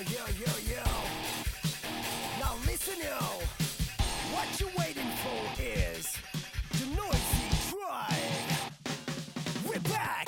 yo. Now listen, yo. What you waiting for is the noisy tribe. We're back.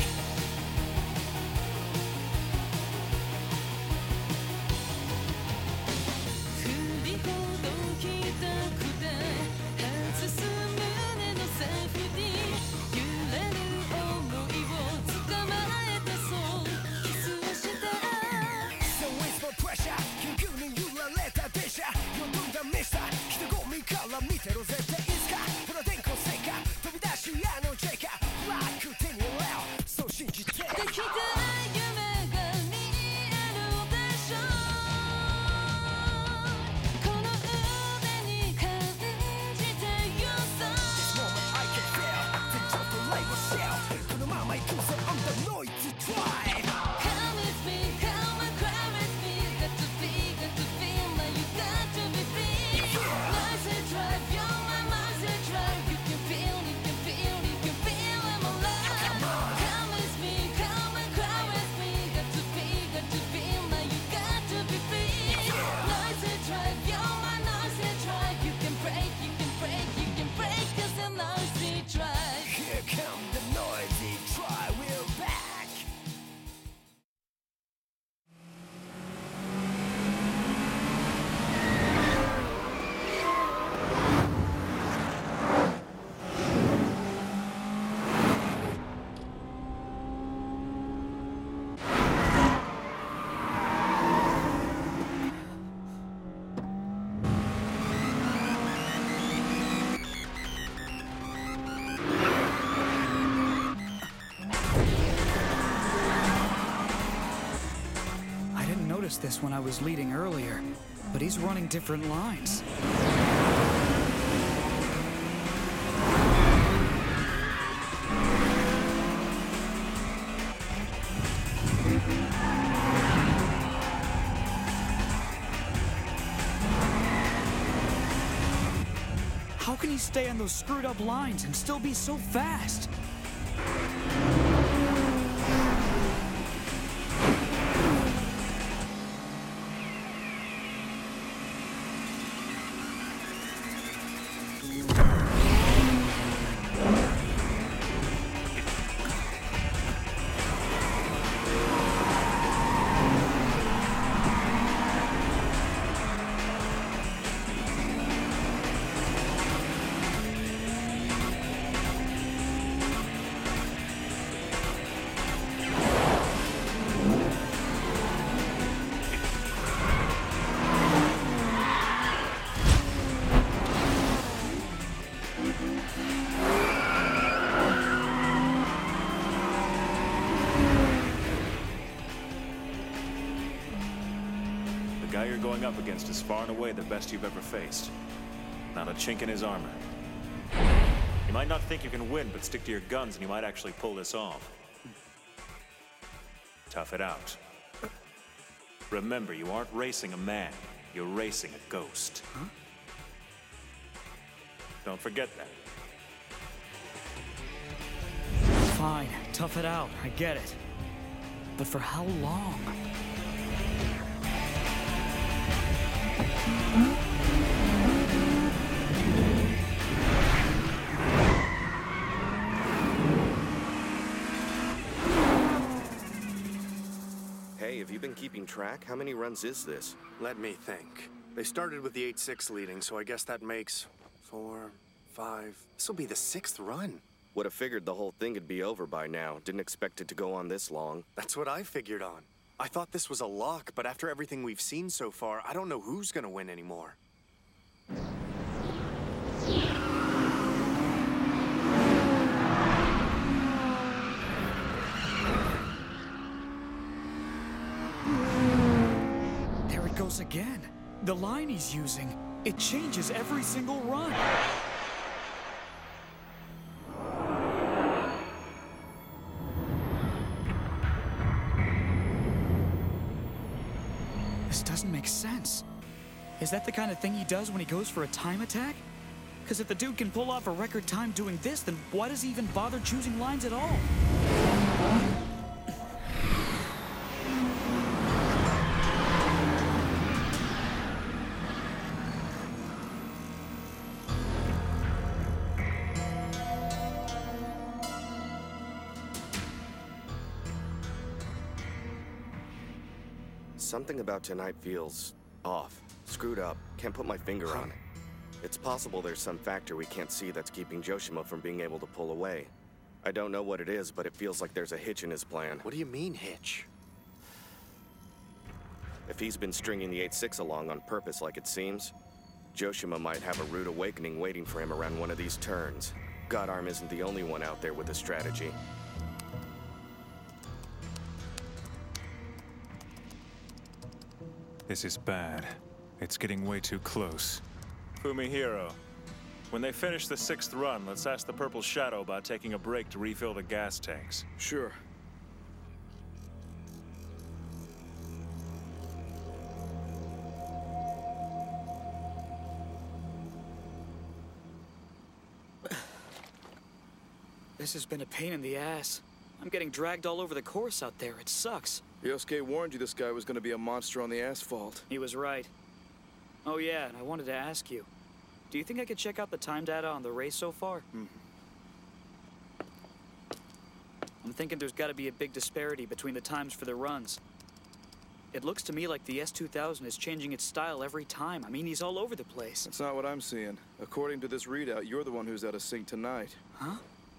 This when I was leading earlier, but he's running different lines. How can he stay on those screwed up lines and still be so fast? The guy you're going up against is far and away the best you've ever faced. Not a chink in his armor. You might not think you can win, but stick to your guns and you might actually pull this off. Tough it out. Remember, you aren't racing a man, you're racing a ghost. Huh? Don't forget that. Fine, tough it out, I get it. But for how long? Hey, have you been keeping track? How many runs is this? Let me think. They started with the 8-6 leading, so I guess that makes 4, 5. This'll be the 6th run. Would have figured the whole thing would be over by now. Didn't expect it to go on this long. That's what I figured on. I thought this was a lock, but after everything we've seen so far, I don't know who's gonna win anymore. There it goes again. The line he's using, it changes every single run. This doesn't make sense. Is that the kind of thing he does when he goes for a time attack? Because if the dude can pull off a record time doing this, then why does he even bother choosing lines at all? Something about tonight feels off, screwed up, can't put my finger on it. It's possible there's some factor we can't see that's keeping Joshima from being able to pull away. I don't know what it is, but it feels like there's a hitch in his plan. What do you mean, hitch? If he's been stringing the 8-6 along on purpose like it seems, Joshima might have a rude awakening waiting for him around one of these turns. Godarm isn't the only one out there with a strategy. This is bad. It's getting way too close. Fumihiro, when they finish the 6th run, let's ask the Purple Shadow about taking a break to refill the gas tanks. Sure. This has been a pain in the ass. I'm getting dragged all over the course out there. It sucks. Yosuke warned you this guy was going to be a monster on the asphalt. He was right. Oh yeah, and I wanted to ask you. Do you think I could check out the time data on the race so far? I'm thinking there's got to be a big disparity between the times for the runs. It looks to me like the S2000 is changing its style every time. I mean, he's all over the place. That's not what I'm seeing. According to this readout, you're the one who's out of sync tonight. Huh?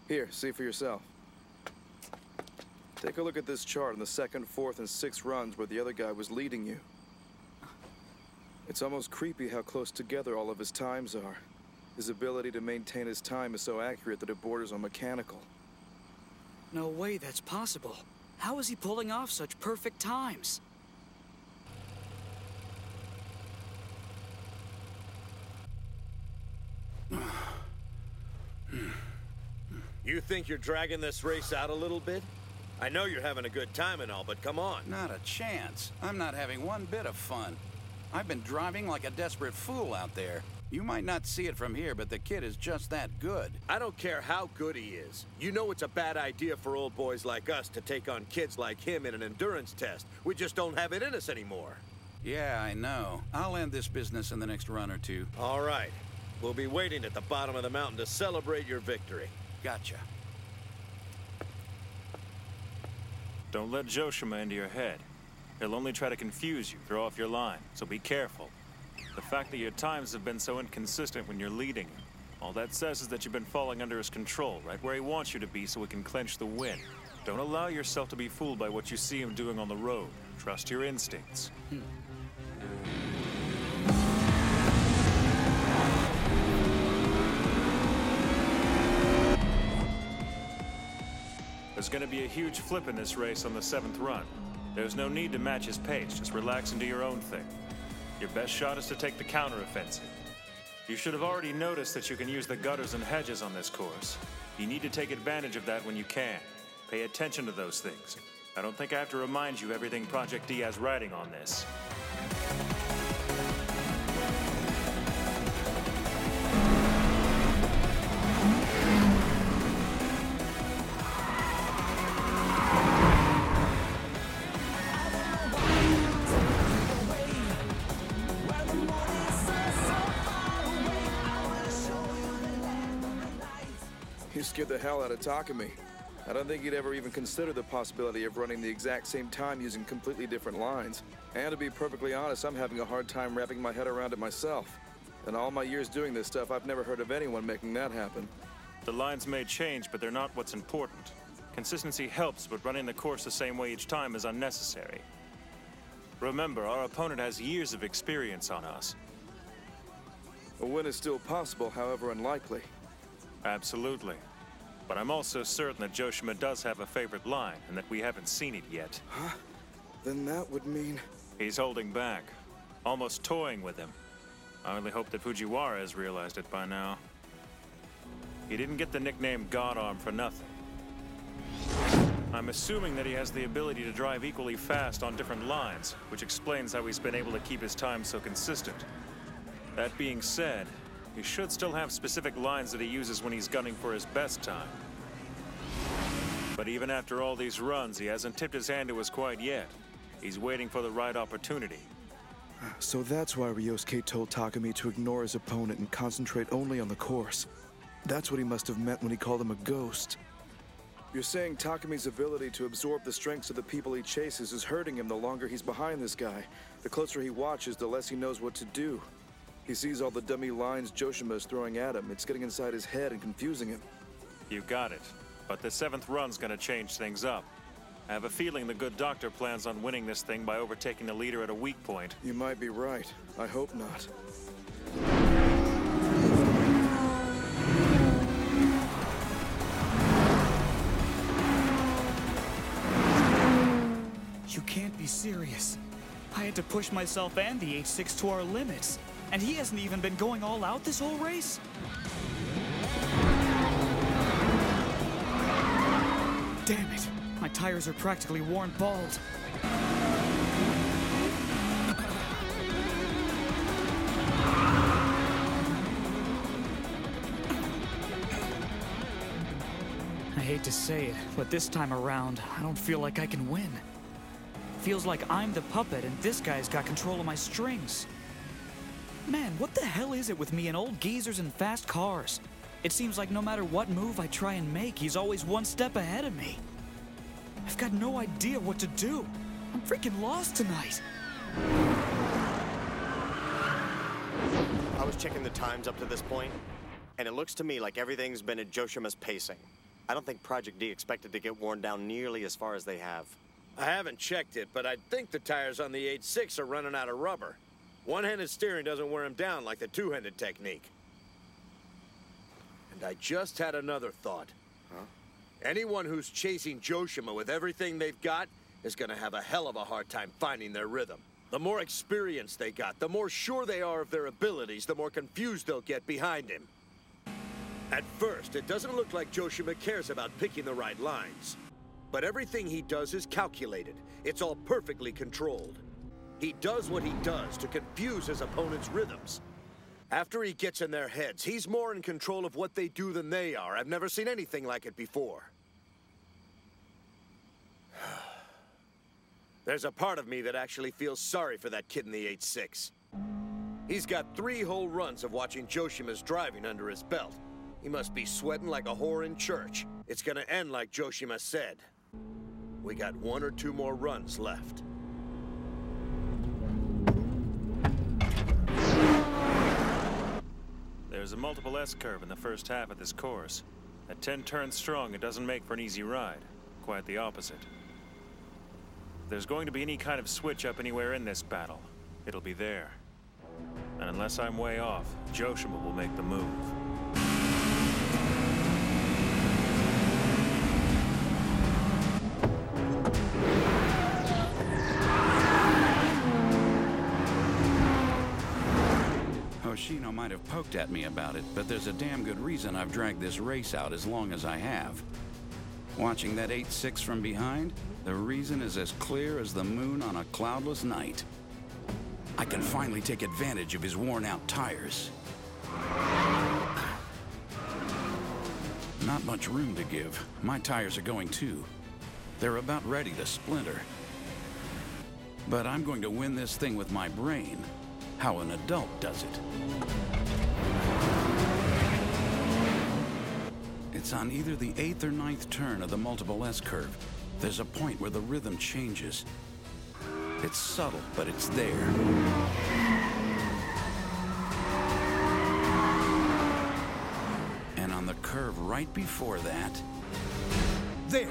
Here, see for yourself. Take a look at this chart on the 2nd, 4th, and 6th runs where the other guy was leading you. It's almost creepy how close together all of his times are. His ability to maintain his time is so accurate that it borders on mechanical. No way that's possible. How is he pulling off such perfect times? You think you're dragging this race out a little bit? I know you're having a good time and all, but come on. Not a chance. I'm not having one bit of fun. I've been driving like a desperate fool out there. You might not see it from here, but the kid is just that good. I don't care how good he is. You know it's a bad idea for old boys like us to take on kids like him in an endurance test. We just don't have it in us anymore. Yeah, I know. I'll end this business in the next run or two. All right. We'll be waiting at the bottom of the mountain to celebrate your victory. Gotcha. Don't let Joshima into your head. He'll only try to confuse you, throw off your line, so be careful. The fact that your times have been so inconsistent when you're leading him, all that says is that you've been falling under his control, right where he wants you to be so he can clinch the win. Don't allow yourself to be fooled by what you see him doing on the road. Trust your instincts. There's going to be a huge flip in this race on the 7th run. There's no need to match his pace, just relax and do your own thing. Your best shot is to take the counteroffensive. You should have already noticed that you can use the gutters and hedges on this course. You need to take advantage of that when you can. Pay attention to those things. I don't think I have to remind you everything Project D has riding on this. You scared the hell out of Takumi. I don't think he'd ever even consider the possibility of running the exact same time using completely different lines. And to be perfectly honest, I'm having a hard time wrapping my head around it myself. In all my years doing this stuff, I've never heard of anyone making that happen. The lines may change, but they're not what's important. Consistency helps, but running the course the same way each time is unnecessary. Remember, our opponent has years of experience on us. A win is still possible, however unlikely. Absolutely. But I'm also certain that Joshima does have a favorite line, and that we haven't seen it yet. Huh? Then that would mean... He's holding back. Almost toying with him. I only hope that Fujiwara has realized it by now. He didn't get the nickname Godarm for nothing. I'm assuming that he has the ability to drive equally fast on different lines, which explains how he's been able to keep his time so consistent. That being said, he should still have specific lines that he uses when he's gunning for his best time. But even after all these runs, he hasn't tipped his hand to us quite yet. He's waiting for the right opportunity. So that's why Ryosuke told Takumi to ignore his opponent and concentrate only on the course. That's what he must have meant when he called him a ghost. You're saying Takami's ability to absorb the strengths of the people he chases is hurting him the longer he's behind this guy. The closer he watches, the less he knows what to do. He sees all the dummy lines Joshima is throwing at him. It's getting inside his head and confusing him. You got it. But the 7th run's gonna change things up. I have a feeling the good doctor plans on winning this thing by overtaking the leader at a weak point. You might be right. I hope not. You can't be serious. I had to push myself and the H6 to our limits. And he hasn't even been going all out this whole race? Damn it. My tires are practically worn bald. I hate to say it, but this time around, I don't feel like I can win. Feels like I'm the puppet and this guy's got control of my strings. Man, what the hell is it with me and old geezers and fast cars? It seems like no matter what move I try and make, he's always one step ahead of me. I've got no idea what to do. I'm freaking lost tonight. I was checking the times up to this point, and it looks to me like everything's been at Joshima's pacing. I don't think Project D expected to get worn down nearly as far as they have. I haven't checked it, but I think the tires on the H6 are running out of rubber. One-handed steering doesn't wear them down like the two-handed technique. And I just had another thought. Huh? Anyone who's chasing Joshima with everything they've got is gonna have a hell of a hard time finding their rhythm. The more experience they got, the more sure they are of their abilities, the more confused they'll get behind him. At first, it doesn't look like Joshima cares about picking the right lines. But everything he does is calculated. It's all perfectly controlled. He does what he does to confuse his opponent's rhythms. After he gets in their heads, he's more in control of what they do than they are. I've never seen anything like it before. There's a part of me that actually feels sorry for that kid in the H6. He's got 3 whole runs of watching Joshima's driving under his belt. He must be sweating like a whore in church. It's gonna end like Joshima said. We got 1 or 2 more runs left. There's a multiple S-curve in the first half of this course. At 10 turns strong, it doesn't make for an easy ride. Quite the opposite. If there's going to be any kind of switch up anywhere in this battle, it'll be there. And unless I'm way off, Joshima will make the move. Hoshino might have poked at me about it, but there's a damn good reason I've dragged this race out as long as I have. Watching that 8-6 from behind, the reason is as clear as the moon on a cloudless night. I can finally take advantage of his worn-out tires. Not much room to give. My tires are going too. They're about ready to splinter. But I'm going to win this thing with my brain. How an adult does it. It's on either the 8th or 9th turn of the multiple S-curve. There's a point where the rhythm changes. It's subtle, but it's there. And on the curve right before that... There!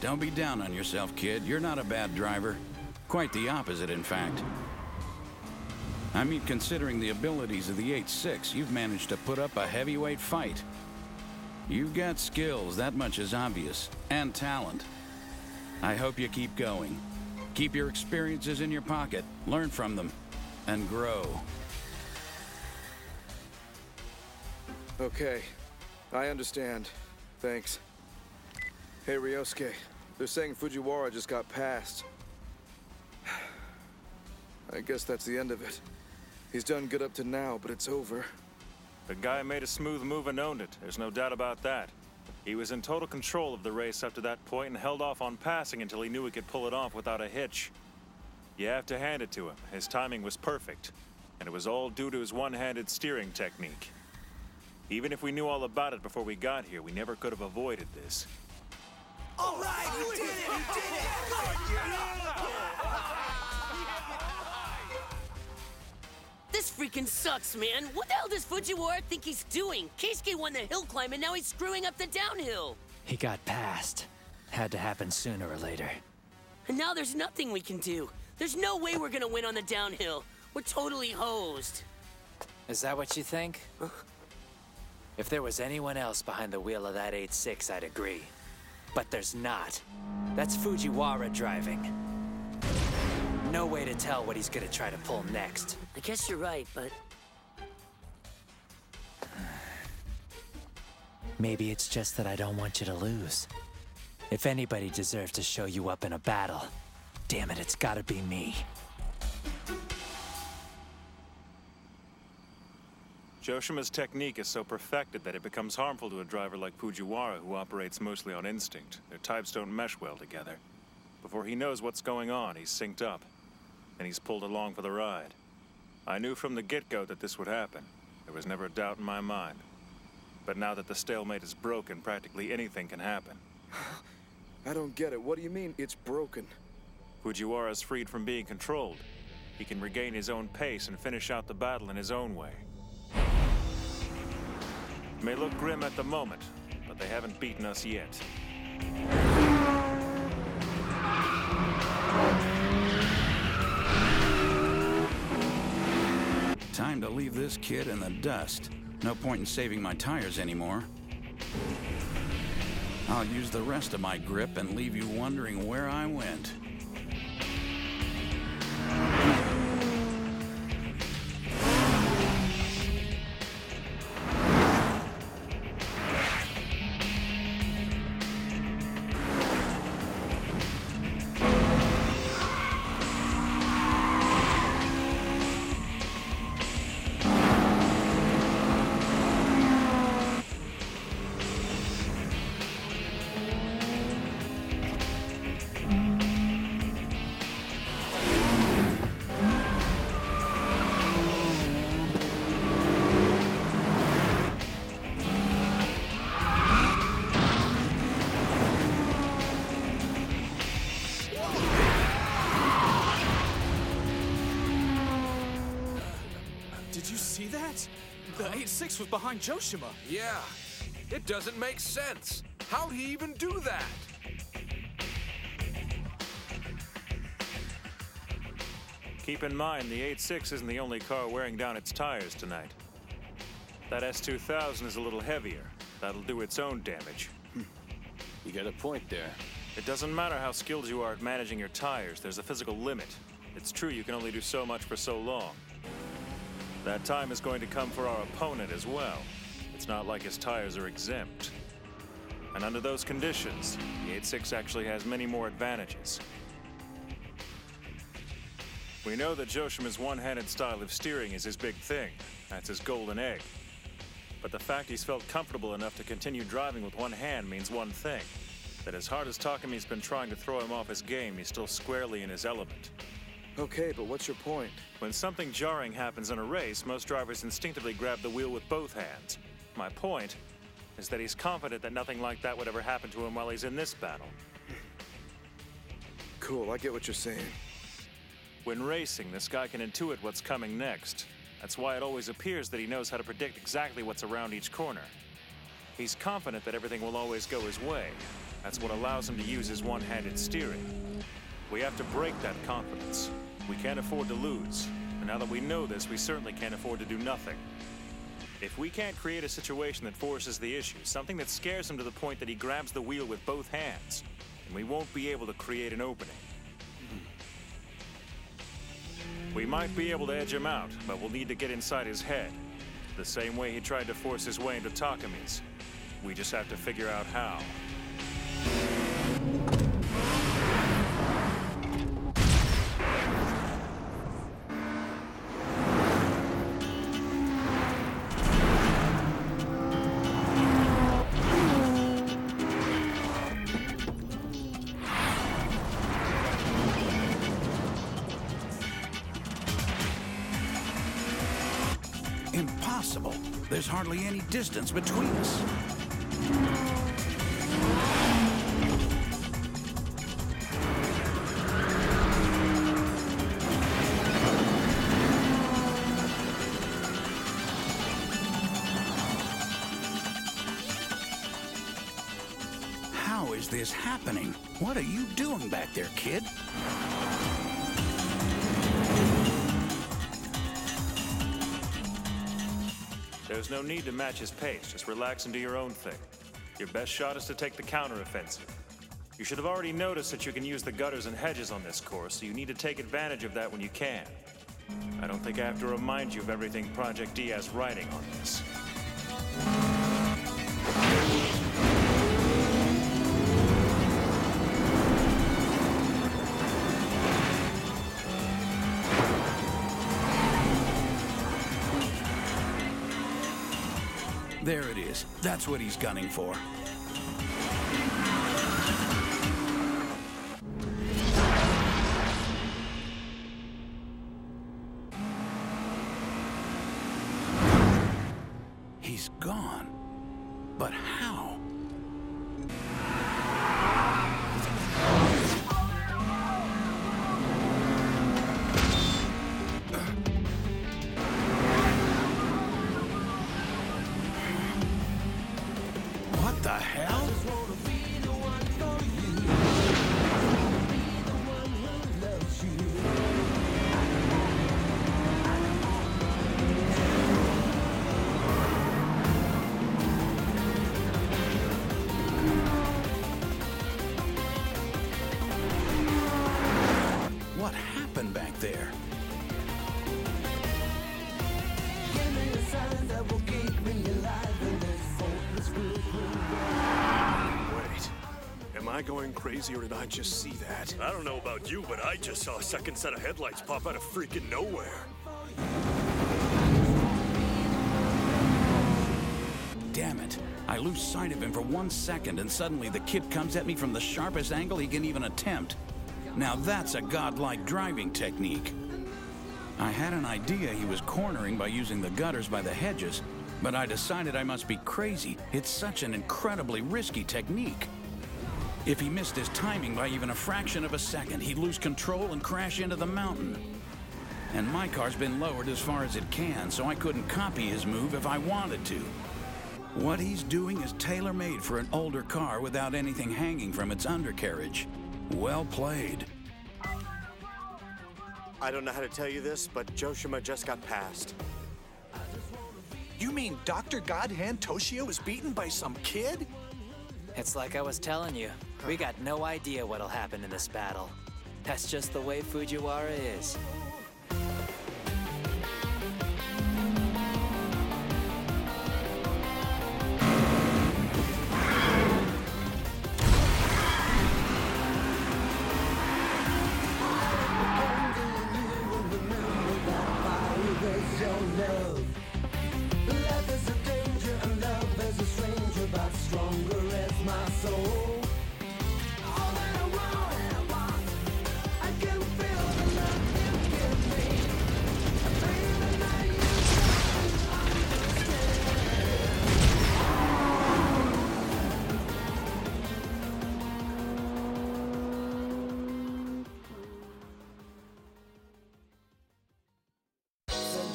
Don't be down on yourself, kid. You're not a bad driver. Quite the opposite, in fact. I mean, considering the abilities of the 8.6, you've managed to put up a heavyweight fight. You've got skills, that much is obvious, and talent. I hope you keep going. Keep your experiences in your pocket, learn from them, and grow. Okay, I understand. Thanks. Hey, Ryosuke. They're saying Fujiwara just got passed. I guess that's the end of it. He's done good up to now, but it's over. The guy made a smooth move and owned it. There's no doubt about that. He was in total control of the race up to that point and held off on passing until he knew he could pull it off without a hitch. You have to hand it to him. His timing was perfect, and it was all due to his one-handed steering technique. Even if we knew all about it before we got here, we never could have avoided this. All right, we did it! We did it! This freaking sucks, man. What the hell does Fujiwara think he's doing? Keisuke won the hill climb and now he's screwing up the downhill. He got passed. Had to happen sooner or later. And now there's nothing we can do. There's no way we're gonna win on the downhill. We're totally hosed. Is that what you think? If there was anyone else behind the wheel of that 8.6, I'd agree. But there's not. That's Fujiwara driving. No way to tell what he's gonna try to pull next. I guess you're right, but... Maybe it's just that I don't want you to lose. If anybody deserves to show you up in a battle, damn it, it's gotta be me. Joshima's technique is so perfected that it becomes harmful to a driver like Fujiwara, who operates mostly on instinct. Their types don't mesh well together. Before he knows what's going on, he's synced up, and he's pulled along for the ride. I knew from the get-go that this would happen. There was never a doubt in my mind. But now that the stalemate is broken, practically anything can happen. I don't get it. What do you mean, it's broken? Fujiwara is freed from being controlled. He can regain his own pace and finish out the battle in his own way. It may look grim at the moment, but they haven't beaten us yet. Time to leave this kid in the dust. No point in saving my tires anymore. I'll use the rest of my grip and leave you wondering where I went. Did you see that? The 8.6 was behind Joshima. Yeah. It doesn't make sense. How'd he even do that? Keep in mind, the 8.6 isn't the only car wearing down its tires tonight. That S2000 is a little heavier. That'll do its own damage. You got a point there. It doesn't matter how skilled you are at managing your tires, there's a physical limit. It's true you can only do so much for so long. That time is going to come for our opponent as well. It's not like his tires are exempt. And under those conditions, the 8.6 actually has many more advantages. We know that Joshima's one-handed style of steering is his big thing. That's his golden egg. But the fact he's felt comfortable enough to continue driving with one hand means one thing. That as hard as Takami's been trying to throw him off his game, he's still squarely in his element. Okay, but what's your point? When something jarring happens in a race, most drivers instinctively grab the wheel with both hands. My point is that he's confident that nothing like that would ever happen to him while he's in this battle. Cool, I get what you're saying. When racing, this guy can intuit what's coming next. That's why it always appears that he knows how to predict exactly what's around each corner. He's confident that everything will always go his way, That's what allows him to use his one-handed steering. We have to break that confidence. We can't afford to lose. And now that we know this, we certainly can't afford to do nothing. If we can't create a situation that forces the issue, something that scares him to the point that he grabs the wheel with both hands, then we won't be able to create an opening. We might be able to edge him out, but we'll need to get inside his head. The same way he tried to force his way into Takami's. We just have to figure out how. Impossible. There's hardly any distance between us. How is this happening? What are you doing back there, kid? There's no need to match his pace. Just relax and do your own thing. Your best shot is to take the counteroffensive. You should have already noticed that you can use the gutters and hedges on this course, so you need to take advantage of that when you can. I don't think I have to remind you of everything Project D has writing on this. There it is. That's what he's gunning for. He's gone. But how? What the hell? What happened back there? Wait, am I going crazy or did I just see that? I don't know about you, but I just saw a second set of headlights pop out of freaking nowhere. Damn it. I lose sight of him for 1 second and suddenly the kid comes at me from the sharpest angle he can even attempt. Now that's a godlike driving technique. I had an idea he was cornering by using the gutters by the hedges, but I decided I must be crazy. It's such an incredibly risky technique. If he missed his timing by even a fraction of a second, he'd lose control and crash into the mountain. And my car's been lowered as far as it can, so I couldn't copy his move if I wanted to. What he's doing is tailor-made for an older car without anything hanging from its undercarriage. Well played. I don't know how to tell you this, but Joshima just got passed. You mean Dr. Godhand Toshio was beaten by some kid? It's like I was telling you. We got no idea what'll happen in this battle. That's just the way Fujiwara is.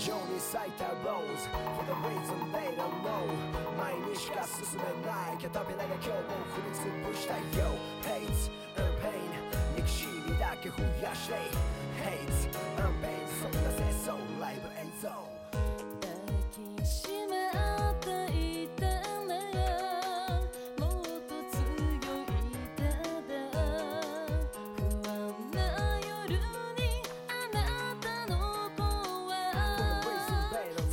Joni sight that rose for the reason they don't know. My にしか進めないキャタピラが今日も踏み潰したい Yo Hates and Pain 憎しみだけ増やして Hates and Pain そんな清掃ライブ映像抱きしめ合っていたならもっと強いただ不安な夜にあなたの声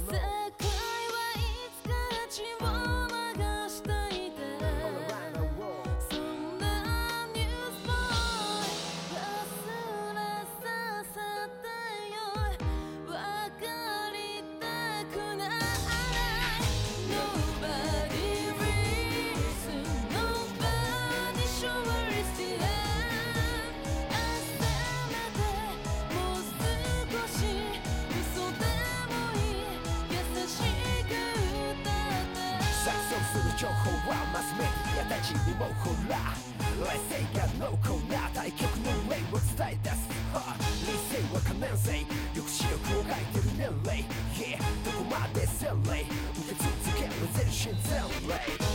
世界はいつか血を流していてそんなニュースボーイ忘れさせてよ分かりたくない Nobody reason Nobody sure is the end せめてもう少し嘘でもいい優しく歌って錯綜する情報はマスメディアたちにもほら冷静が濃厚な対極の例を伝え出す理性は可燃性抑止力を書いてる年齢 Yeah どこまで洗礼受け続ける全身全霊